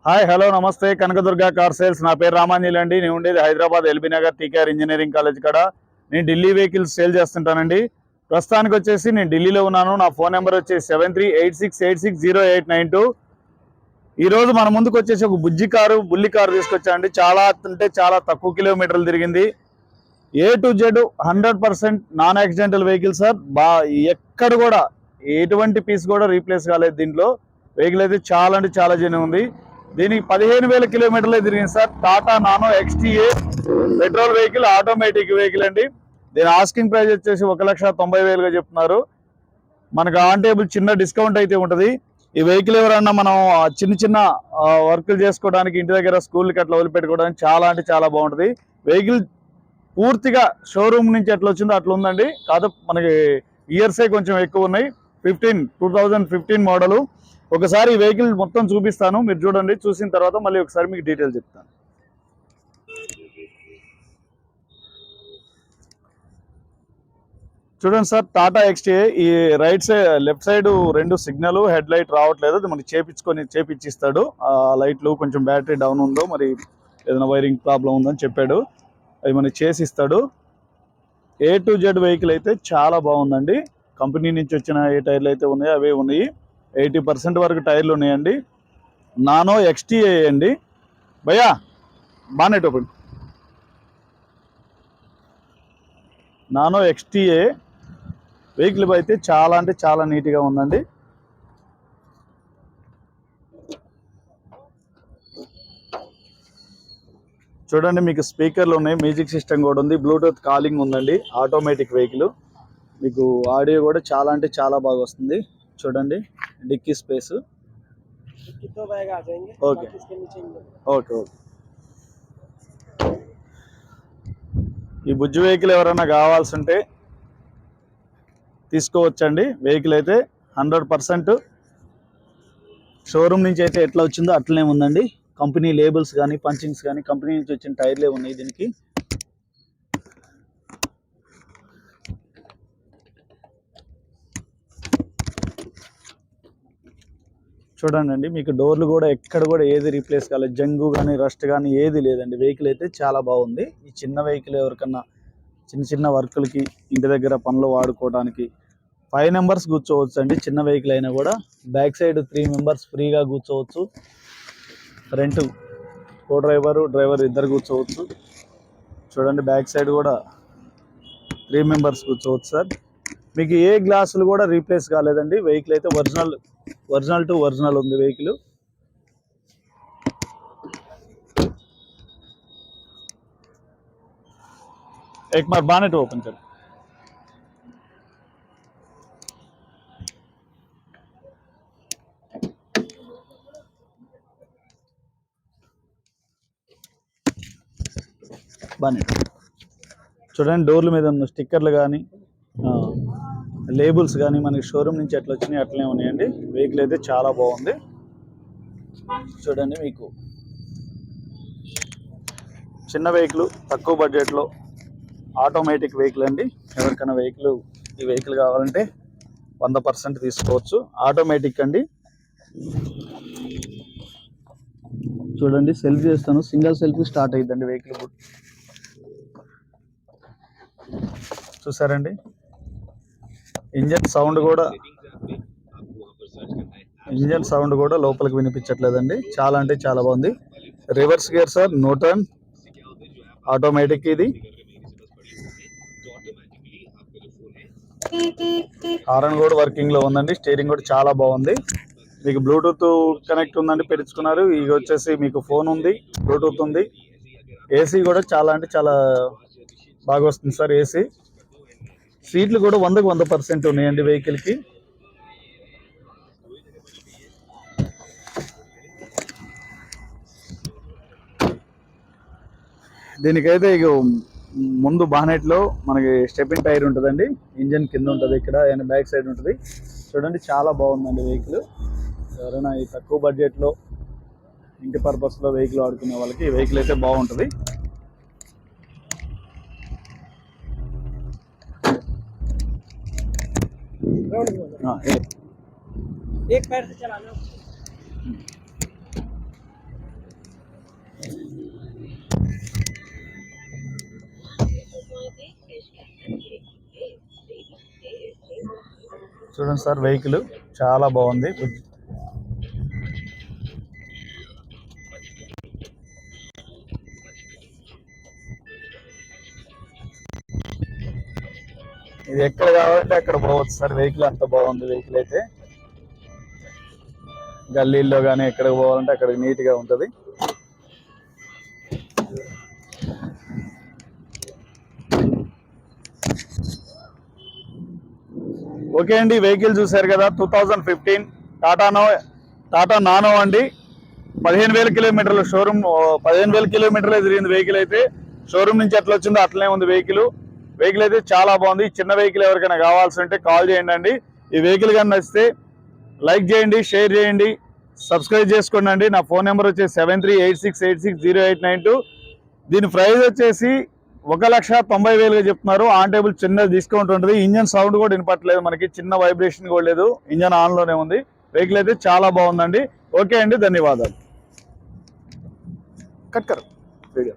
Hi hello నమస్తే Kanakadurga car sales. నా పేరు రామాంజలి అండి. నేను ఉండేది Hyderabad LB Nagar TKR engineering college కాడ. నేను ఢిల్లీ వెహికల్స్ సేల్ చేస్తుంటానండి. ప్రస్తుతానికి వచ్చేసి నేను ఢిల్లీలో ఉన్నాను. నా ఫోన్ నెంబర్ వచ్చేసి 7386860892. ఈరోజు మన ముందుకు వచ్చేసి ఒక బుల్లి కారు తీసుకొచ్చానండి. చాలా అంటే చాలా తక్కువ కిలోమీటర్లు తిరిగింది. A to Z 100% non accidental vehicle sir. ఎక్కడ కూడా ఎటువంటి పీస్ కూడా రీప్లేస్ కాలేదు. దీంట్లో వెహికల్ అయితే చాలా అంటే చాలా జెన్యూన్ ఉంది. దీనికి 15,000 కిలోమీటర్లే తిరిగింది sir. Tata nano XTA petrol vehicle, automatic vehicle అండి. దీని ఆస్కింగ్ ప్రైస్ వచ్చేసి 1,90,000గా చెప్తున్నారు. మనకు ఆన్ టేబుల్ చిన్న డిస్కౌంట్ అయితే ఉంటుంది. ఈ వెహికల్ ఎవరన్నా మనం చిన్న వర్కులు చేసుకోవడానికి, ఇంటి దగ్గర స్కూల్కి అట్లా వదిలిపెట్టుకోవడానికి చాలా అంటే చాలా బాగుంటుంది. వెహికల్ పూర్తిగా షోరూమ్ నుంచి ఎట్లా వచ్చిందో అట్లా ఉందండి. కాదు మనకి ఇయర్సే కొంచెం ఎక్కువ ఉన్నాయి. 2015 మోడలు. ఒకసారి ఈ వెహికల్ మొత్తం చూపిస్తాను, మీరు చూడండి. చూసిన తర్వాత మళ్ళీ ఒకసారి మీకు డీటెయిల్ చెప్తాను. చూడండి సార్, టాటా XTA. ఈ right side left side 2 signal, head light రావట్లేదు. అది మనకి చేపించిస్తాడు. ఆ లైట్లు కొంచెం బ్యాటరీ డౌన్ ఉందో, మరి ఏదైనా వైరింగ్ ప్రాబ్లం ఉందని చెప్పాడు. అవి మనకి చేసిస్తాడు. A to Z వెహికల్ అయితే చాలా బాగుందండి. కంపెనీ నుంచి వచ్చిన ఏ టైర్లు అయితే ఉన్నాయో అవే ఉన్నాయి. 80% వరకు టైర్లు ఉన్నాయండి. నానో XTA అండి. భయ్యా bonnet open. Nano XTA vehicle అయితే చాలా అంటే చాలా నీట్గా ఉందండి. చూడండి, మీకు స్పీకర్లు ఉన్నాయి, మ్యూజిక్ సిస్టమ్ కూడా ఉంది, బ్లూటూత్ కాలింగ్ ఉందండి. Automatic vehicle. మీకు ఆడియో కూడా చాలా అంటే చాలా బాగా వస్తుంది. చూడండి, dicky space. Okay okay okay. ఈ బుజ్జి వెహికల్ ఎవరైనా కావాల్సి ఉంటే తీసుకోవచ్చండి. వెహికల్ అయితే 100% షోరూమ్ నుంచి అయితే ఎట్లా వచ్చిందో అట్లనే ఉందండి. కంపెనీ లేబుల్స్ కానీ, పంచింగ్స్ కానీ కంపెనీ నుంచి వచ్చిన టైర్లే ఉన్నాయి దీనికి. చూడండి, మీకు డోర్లు కూడా ఎక్కడ కూడా ఏది రీప్లేస్ కాలేదు. జంగు కానీ, రస్ట్ కానీ ఏది లేదండి. వెహికల్ అయితే చాలా బాగుంది. ఈ చిన్న వెహికల్ ఎవరికన్నా చిన్న వర్కులకి, ఇంటి దగ్గర పనులు వాడుకోవడానికి 5 మెంబర్స్ కూర్చోవచ్చు అండి. చిన్న వెహికల్ అయినా కూడా. బ్యాక్ సైడ్ 3 మెంబర్స్ ఫ్రీగా కూర్చోవచ్చు. ఫ్రంట్ డ్రైవర్ ఇద్దరు కూర్చోవచ్చు. చూడండి, బ్యాక్ సైడ్ కూడా 3 మెంబర్స్ కూర్చోవచ్చు సార్. మీకు ఏ గ్లాసులు కూడా రీప్లేస్ కాలేదండి. వెహికల్ అయితే ఒరిజినల్ టు ఒరిజినల్ ఉంది వెహికల్. एक बार बानेट ओपन कर. బానెట్ చూడండి, డోర్ల మీద ఉన్న స్టిక్కర్లు కానీ, లేబుల్స్ కానీ మనకి షోరూమ్ నుంచి ఎట్లా వచ్చినాయి అట్లనే ఉన్నాయండి. వెహికల్ అయితే చాలా బాగుంది. చూడండి, మీకు చిన్న వెహికల్, తక్కువ బడ్జెట్లో ఆటోమేటిక్ వెహికల్ అండి. ఎవరికైనా ఈ వెహికల్ కావాలంటే 100% తీసుకోవచ్చు. ఆటోమేటిక్ అండి. చూడండి, సెల్ఫ్ చేస్తాను. సింగిల్ సెల్ఫ్ స్టార్ట్ అయ్యిందండి వెహికల్. చూసారండి, ఇంజన్ సౌండ్ కూడా లోపలికి వినిపించట్లేదండి. చాలా అంటే చాలా బాగుంది. Reverse gear sir, no turn, automatic. ఇది హారన్ కూడా వర్కింగ్ లో ఉందండి. స్టీరింగ్ కూడా చాలా బాగుంది. మీకు బ్లూటూత్ కనెక్ట్ ఉందండి, పెట్టుకున్నారు. ఇక వచ్చేసి మీకు ఫోన్ ఉంది, బ్లూటూత్ ఉంది. ఏసీ కూడా చాలా అంటే చాలా బాగా వస్తుంది సార్. ఏసీ సీట్లు కూడా 100కి 100% ఉన్నాయండి వెహికల్కి. దీనికైతే ఇక ముందు బానెట్లో మనకి స్టెప్పింగ్ టైర్ ఉంటుందండి. ఇంజన్ కింద ఉంటుంది, ఇక్కడ బ్యాక్ సైడ్ ఉంటుంది. చూడండి, చాలా బాగుందండి వెహికల్. ఎవరైనా ఈ తక్కువ బడ్జెట్లో ఇంటి పర్పస్లో వెహికల్ వాడుకునే వాళ్ళకి ఈ వెహికల్ అయితే బాగుంటుంది. చూడండి సార్, వెహికల్ చాలా బాగుంది. ఇది ఎక్కడ కావాలంటే అక్కడ పోవచ్చు సార్. వెహికల్ అంత బాగుంది. వెహికల్ అయితే గల్లీల్లో కానీ ఎక్కడికి పోవాలంటే అక్కడ నీట్గా ఉంటుంది. ఓకే అండి, వెహికల్ చూసారు కదా, 2015 టాటా నానో అండి. 15,000 కిలోమీటర్లు షోరూమ్, 15,000 కిలోమీటర్లే తిరిగింది వెహికల్ అయితే. షోరూమ్ నుంచి ఎట్లా వచ్చిందో అట్లనే ఉంది వెహికల్. వెహికల్ అయితే చాలా బాగుంది. చిన్న వెహికల్ ఎవరికైనా కావాల్సి ఉంటే కాల్ చేయండి అండి. ఈ వెహికల్ కానీ నచ్చితే లైక్ చేయండి, షేర్ చేయండి, సబ్స్క్రైబ్ చేసుకోండి అండి. నా ఫోన్ నెంబర్ వచ్చేసి 7386860892. దీని ప్రైస్ వచ్చేసి 1,90,000 చెప్తున్నారు. ఆన్ టేబుల్ చిన్న డిస్కౌంట్ ఉంటుంది. ఇంజన్ సౌండ్ కూడా వినపట్లేదు మనకి, చిన్న వైబ్రేషన్ కూడా లేదు. ఇంజన్ ఆన్లోనే ఉంది. వెహికల్ అయితే చాలా బాగుందండి. ఓకే అండి, ధన్యవాదాలు. కట్ కర్ వీడియో.